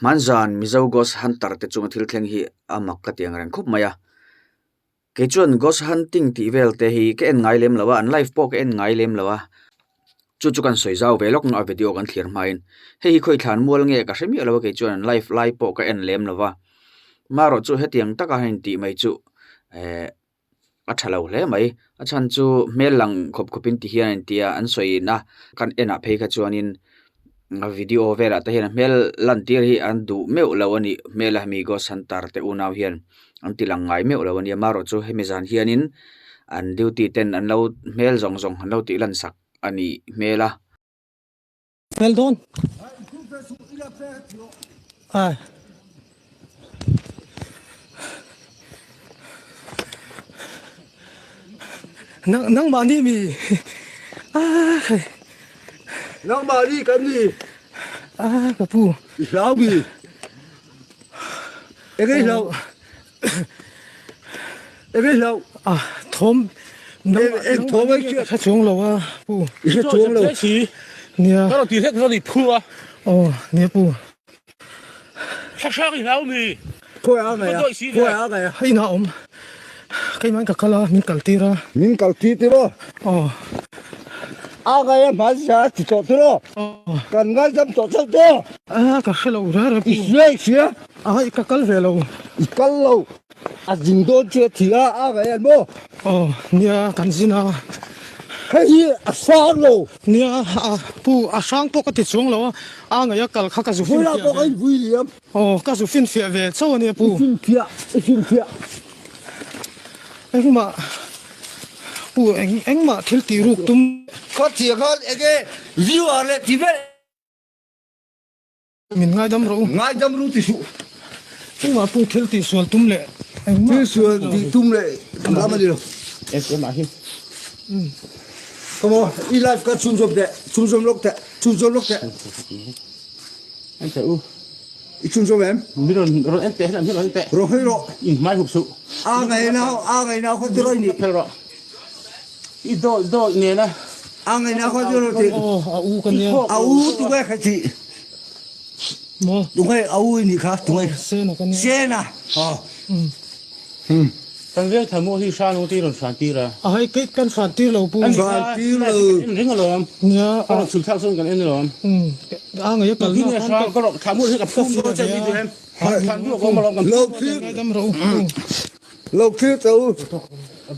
Manzan mizo ghost hunter te chung thil thleng hi amak ka tiang rang khup maya ke chuan ghost hunting ti vel te hi ke en ngai lem lawa an life po ke en ngai lem lawa chu kan soi zau velok na video kan thlir main hei khoi thlan mual nge ka hremi lawa ke chuan life po ka en lem lawa maro chu hetiang taka hin ti mai chu a thalo hle mai a chan chu melang khop khopin ti hian tia an soi na kan ena phei kha chuanin video vela ta hian mel lan tir hi an du meu lawani mela mi go santar te unaw hian an tilang ngai meu lawani maro chu hemizan hianin an duty ten an lo mel zong zong an lo ti lan sak ani mela Well done. Ah. Nang mani mi. Ah. Nang mani kan ni. Ah, kapu. Sao mi. Cái lâu. Cái lâu. Ah, thom. Em thom ấy chứ. Khá chung lâu à, pu. Cái chuông lâu. Nia. Nó tùy thích nó đi phua. Nia pu. Sao cái nào mi? Khôi áo này à? Khôi áo này à? Hay na cái món cả kala min kaltira. Mình cầu tí tí đó. Áo này mà sao chỉ cho tí đó. Cần ngay dám cho sao đó. Cả khá lâu ra pu. Xía. Cả kal về lâu. Cái lâu. Dừng đôi chưa thì áo này anh bố. Nia kan zina. Cái gì sáng lâu. Nia pu sang po cái chung lâu ngay kal khá cái Vui là có cái vui liếm. cái số phiên phía về sau nia pu. Phim phía. Anh mà pu anh mà thiếu tí ruột tum. Có tiền có cái view ở đây thì vậy. Mình ngay đâm rồi. Ngay dám rút thì sụ. Nhưng mà pu thiếu tí sual tum lệ. Anh mà. Chứ xưa thì tung lệ. Làm mà đi đâu. Em mà hi. Come on, I life ka chun som lok te. Anh sẽ u. I chun som em. Biết rồi em tệ làm biết rồi em tệ. Ro hei ro. Mai hụt sụ. Ngày nào có đưa ni. Phải rồi. Ít đôi nè na. Ngày nào có đưa thì. U kan nia. Tu cái khai thị. Mo. Tu cái ni kha, tu cái. Xe na. Thằng việc thằng mua thì sao nó tí rồi sản tí ra. Hay cái kan phản tí lâu pu. Và tí là Rinh rồi em. Nia. Con sụt thao xuống cái em rồi em. Ngay kal Cái này sao có thằng mua thì gặp phun nó chạy đi em. Thằng mua có mà lòng cầm. ngay đâm rồi. lâu khi tu.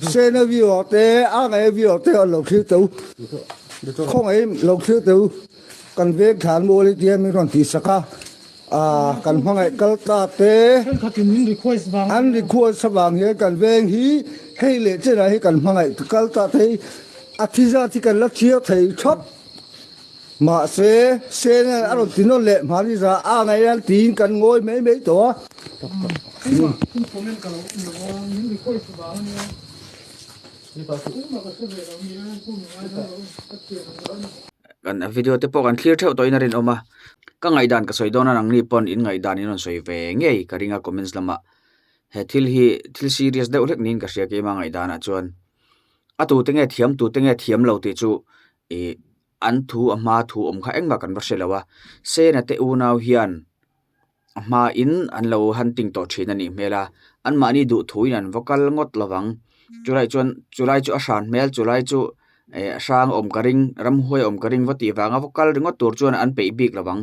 Xe nó view te, ngày view te lâu khi tu. Không ấy lâu khi tu. Cần việc thản mua đi tiền mới còn tí sắc. Cần phong ấy câu ta te. Kan khatin min request bang. Anh đi qua sắp vàng here cần về hi hay lệ trên này cần phong ấy câu ta thấy thì ra thì cần lắp chiếc thầy chót mà xe này anh tin nó lệ mà đi ra ngày anh tin cần ngồi mấy tổ Comment kalau min request bang nia. kan video te po kan clear theu toina rin oma ka ngai dan ka soi dona nang ni pon in ngai dan in on soi ve ngei ka ringa comments lama he thil serious de ulek nin ka sia ke ma ngai dan a chuan atu tenge thiam lo ti chu an thu ama thu kha engma kan baselawa se na te u naw hian ama in an lo hunting to thina ni mela an ma ni du thuin an vocal ngot lawang chulai chu asan mel chulai chu sang om karing ram hoi om karing vati wanga vocal ringot tur chuan an pe bik lawang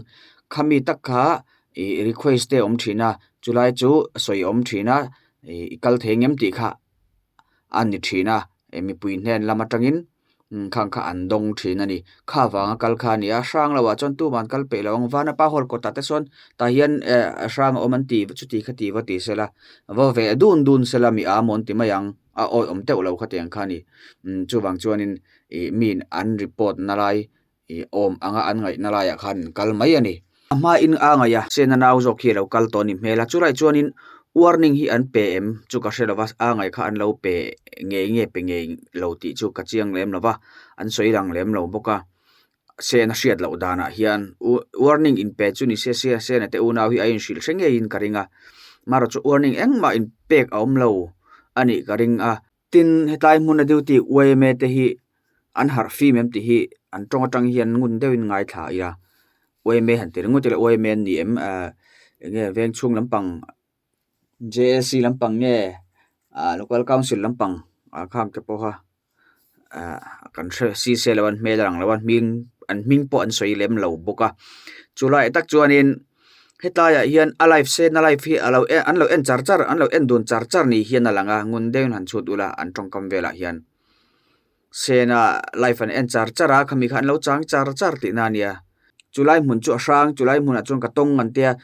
khami takha request te om thina chulai chu soi om thina kal thengem ti kha an ni thina mi puin hen lama tangin khang kha an dong thina ni kha wanga kal kha ni a sang lawa chon tu man kal pe lawang wana pa hol ko ta te son ta hian sang om an ti chuti khati wati sela wa ve dun sela mi a mon ti mayang a oi om te lo khateng khani chuwang chuanin min an report nalai om anga an ngai nalaya khan kal mai ani ama in anga ya sena naw zo khi lo kal toni mela churai chuanin warning hi an pm chu ka hrelowa angai kha an lo pe nge lo ti chu ka chiang lem lawa an soirang lem lo boka sena hriat lo dana hian warning in pe chu ni se na te unaw hi a in shil hrenge in karinga maro chu warning engma in pek om lo ani karing a tin hetlai mun duty we me te hi an har fi mem ti hi an tong hian ngun deuin ngai thla ira we me han te ngut le we men ni em nge veng chung lampang JSC lampang nge local council lampang kham te po ha kan si se lawan me lang lawan ming po an soi lem lo boka chulai tak chuanin hetaya hian alive se na life hi an lo en char an lo en dun char ni hian alanga ngun deun han chut ula an tong kam vela hian sena life an en char a khami khan lo chang char ti na nia chulai mun chu sang chulai mun a chung ka tong an tia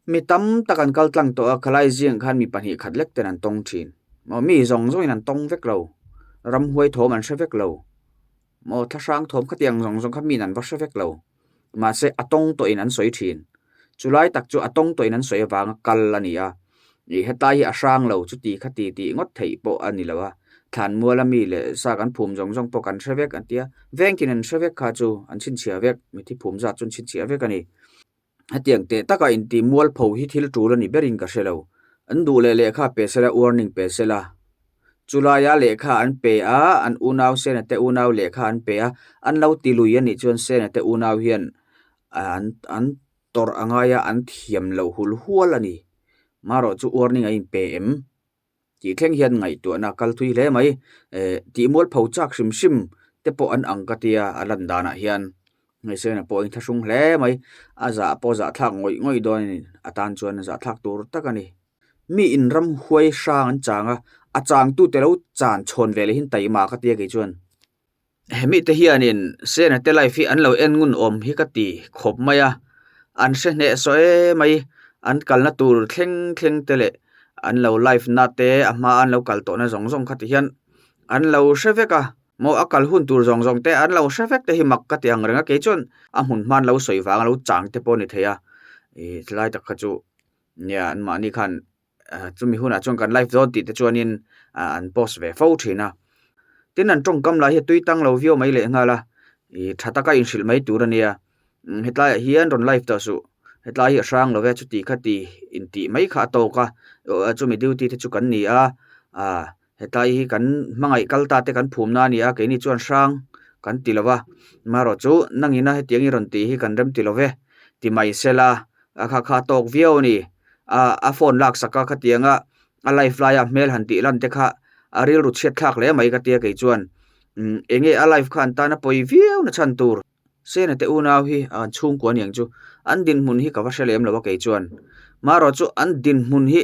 mi tam takan kal tlang to khalai jiang khan mi pani khatlek ten an tong thin mo mi zong in an tong vek lo ram huai thom an vek lo mo tha sang thom khatiang zong khami nan va vek lo ma se atong to in an soi thin chulai tak chu atong to in an soi awang kal ania ni hetai a sang lo chu ti khati ti ngot thei po ani lawa than muala mi le sa kan phum zong po kan vek an tia vengkin an vek kha chu an chin chia vek mi thi phum za chun chin chia vek ani hatiang te taka in ti mual pho hi thil tu ni berin ka selo an du le kha pe sela warning pe sela chulaya lekha an pe a an unaw se na te unaw lekha an pe a an lo ti lui ani chon se na te unaw hian an tor angaya an thiam lo hul hual ani maro chu warning a in pm ti thleng hian ngai tu na kal thui le mai ti mual pho chak sim te po an angkatia alan dana hian ngai se na po in thasung hle mai aza po za thak ngoi don atan chuan za thak tur takani mi in ram huai sang an changa achang tu te lo chan chhon vele hin tai ma ka tia ge chuan hemi te hianin se na te life hi an lo en ngun om hi ka ti khop maya an se ne soe mai an kalna tur thleng tele an lo life na te ama an lo kal to na zong khati hian an lo sheveka mo akal hun tur zong te an lo shevek te hi mak ka tiang renga ke chon a hun man lo soi wang lo chang te po ni theya tlai tak khachu nya an ma ni khan chumi huna chong kan life zone ti te chuanin an post ve fo thina tin an tong kam la hi tuitang lo view mai le ngala thata ka in shil mai turania hetlai hian ron life ta su hetlai hi sang lo ve chu ti khati in ti mai kha to ka chumi duty te chu kan ni hetlai hi kan mangai kalta te kan phum na ni ke ni chuan sang kan tilawa maro chu nangina he tiang i ron ti hi kan rem tilove ti mai sela kha tok view ni a phone lak saka khatianga a live flya mail han ti lan te kha a ril ru chet thak le mai ka tia ke chuan enge a live khan ta na poi view na chan tur se na te unaw hi an chung ko niang chu an din mun hi ka va selem lo ke chuan maro chu an din mun hi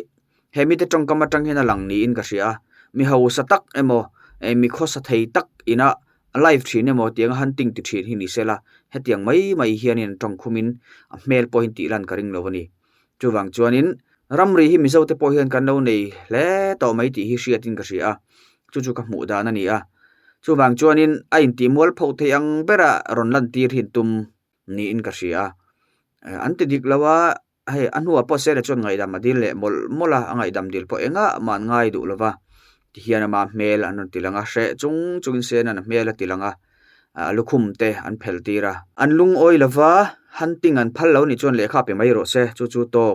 hemi te tong kama tang hena lang ni in ka sia mi ho sa tak emo mi kho sa thei tak ina live thin emo tiang hunting ti thin hi ni sela hetiang mai hianin tong khumin a mail point ti lan karing lo ni chuwang chuanin ramri hi mizo te po hian kan lo nei hle to mai ti hi hriatin ka hria chu ka hmu dan ani chuwang chuanin a in ti mual pho the ang bera ron lan tir hin tum ni in ka hria an ti dik lawa he anua po se le chon ngai dam adil le mola angai dam dil po enga man ngai du lawa ti hian ma mail an tilanga hre chung se na mail tilanga lukhum te an phel tira an lung oi lawa hunting an phal lo ni chon lekha pe mai ro se chu to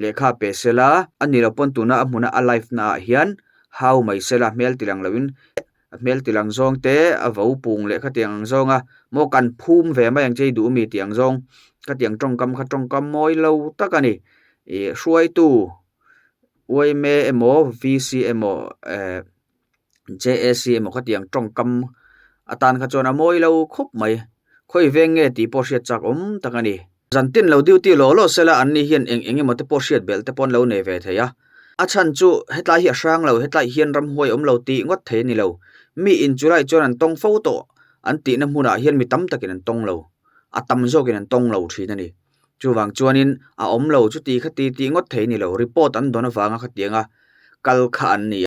lekha pe sela ani lo pon tuna amuna alive na hian how mai sela mail tilang lawin mail tilang zong te avo pung le kha tiang zonga mo kan phum ve ma yang chei du mi tiang zong ka tiang tong kam moi lo takani hruai tu oi me emo vc emo JSC emo kha tiang tong kam atan kha chona moi lo khup mai khoi venge ti po hriat chak takani zantin lo duty lo sela anni hian eng emo te po hriat bel te pon lo ne ve theya achan chu hetlai hi asang lo hetlai hian ram huai lo ti ngot the ni lo mi in julai chon an tong photo an ti na hmuna hian mi tam takin an tong lo atam zokin an tong lo thina ni chuwang chuanin a lo chu ti khati ti ngot the ni lo report an dona wanga khatianga kal kha an ni